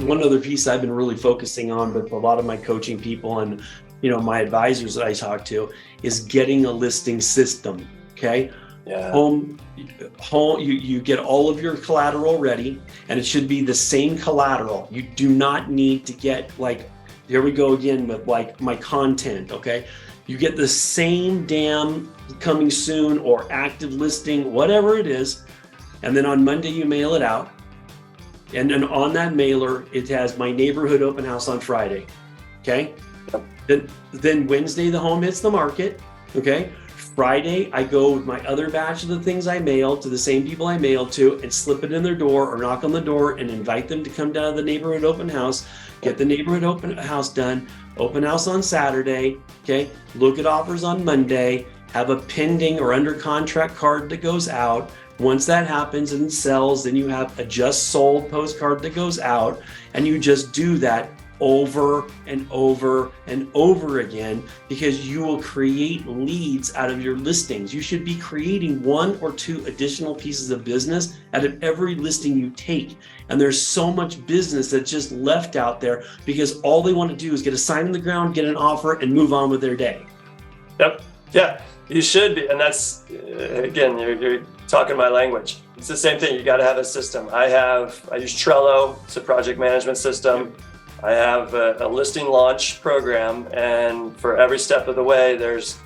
One other piece I've been really focusing on, but a lot of my coaching people and my advisors that I talk to, is getting a listing system. Okay. Yeah. Home, you get all of your collateral ready, and it should be the same collateral. You do not need to get here we go again with my content. Okay. You get the same damn coming soon or active listing, whatever it is. And then on Monday you mail it out. And then on that mailer, it has my neighborhood open house on Friday. Okay. Yep. Then Wednesday, the home hits the market. Okay. Friday, I go with my other batch of the things I mailed to the same people I mailed to and slip it in their door or knock on the door and invite them to come down to the neighborhood open house, get the neighborhood open house done, open house on Saturday. Okay. Look at offers on Monday, have a pending or under contract card that goes out. Once that happens and sells, then you have a just sold postcard that goes out, and you just do that over and over and over again, because you will create leads out of your listings. You should be creating 1 or 2 additional pieces of business out of every listing you take. And there's so much business that's just left out there because all they want to do is get a sign in the ground, get an offer, and move on with their day. Yep. Yeah, you should be. And that's, again, you're talking my language. It's the same thing. You got to have a system. I use Trello. It's a project management system. I have a listing launch program, and for every step of the way, there's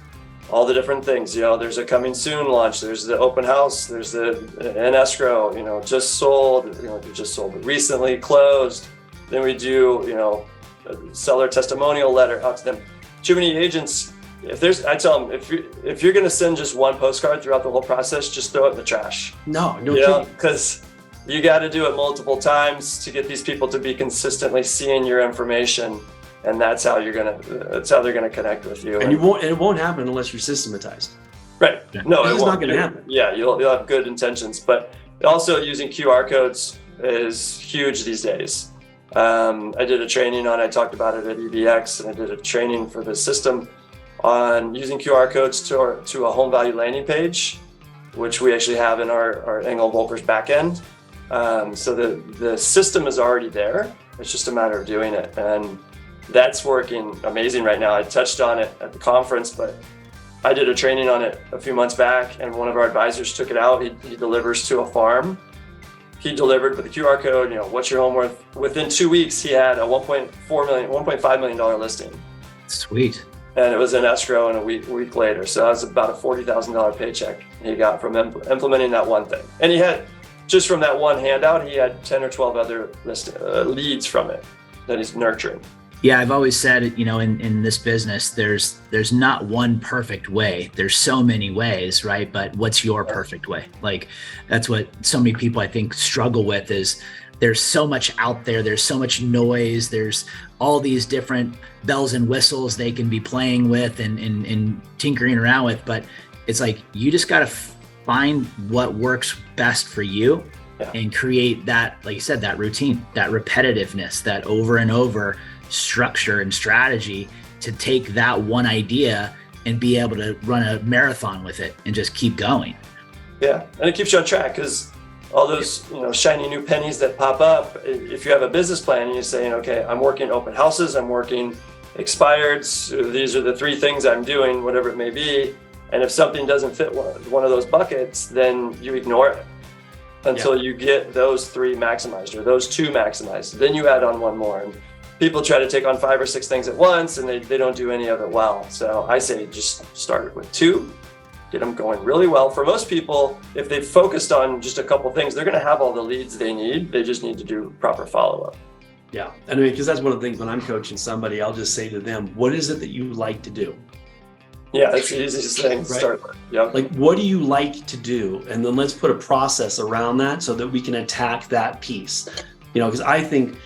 all the different things. There's a coming soon launch. There's the open house. There's an escrow. Just sold. Just sold, but recently closed. Then we do a seller testimonial letter out to them. Too many agents. I tell them, if you're going to send just one postcard throughout the whole process, just throw it in the trash. No kidding. Because you got to do it multiple times to get these people to be consistently seeing your information, and that's how they're going to connect with you. And it won't happen unless you're systematized. Right? No, it's not going to happen. Yeah, you'll have good intentions, but also using QR codes is huge these days. I did a training I talked about it at EBX, and I did a training for the system on using QR codes to a home value landing page, which we actually have in our Engel Volkers backend. So the system is already there. It's just a matter of doing it. And that's working amazing right now. I touched on it at the conference, but I did a training on it a few months back, and one of our advisors took it out. He delivers to a farm. He delivered with the QR code, what's your home worth? Within 2 weeks, he had a $1.5 million listing. Sweet. And it was in escrow, and a week later. So that was about a $40,000 paycheck he got from implementing that one thing. And he had, just from that one handout, he had 10 or 12 other leads from it that he's nurturing. Yeah, I've always said, in this business, there's not one perfect way. There's so many ways, right? But what's your perfect way? That's what so many people, I think, struggle with, is there's so much out there. There's so much noise. There's all these different bells and whistles they can be playing with and tinkering around with. But it's you just got to find what works best for you, and create that, like you said, that routine, that repetitiveness, that over and over structure and strategy to take that one idea and be able to run a marathon with it and just keep going. Yeah, and it keeps you on track, because all those shiny new pennies that pop up, if you have a business plan and you're saying, okay, I'm working open houses, I'm working expireds, these are the 3 things I'm doing, whatever it may be, and if something doesn't fit one of those buckets, then you ignore it until you get those 3 maximized, or those 2 maximized. Then you add on one more. And people try to take on 5 or 6 things at once, and they don't do any of it well. So I say just start with 2, get them going really well. For most people, if they've focused on just a couple things, they're going to have all the leads they need. They just need to do proper follow-up. Yeah, because that's one of the things when I'm coaching somebody, I'll just say to them, what is it that you like to do? Yeah, that's the easiest thing to start with. Yep. What do you like to do? And then let's put a process around that so that we can attack that piece. Because I think,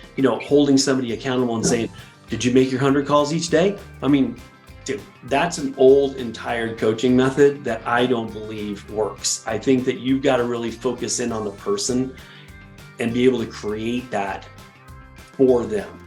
holding somebody accountable and saying, did you make your 100 calls each day? Dude, that's an old and tired coaching method that I don't believe works. I think that you've got to really focus in on the person and be able to create that for them.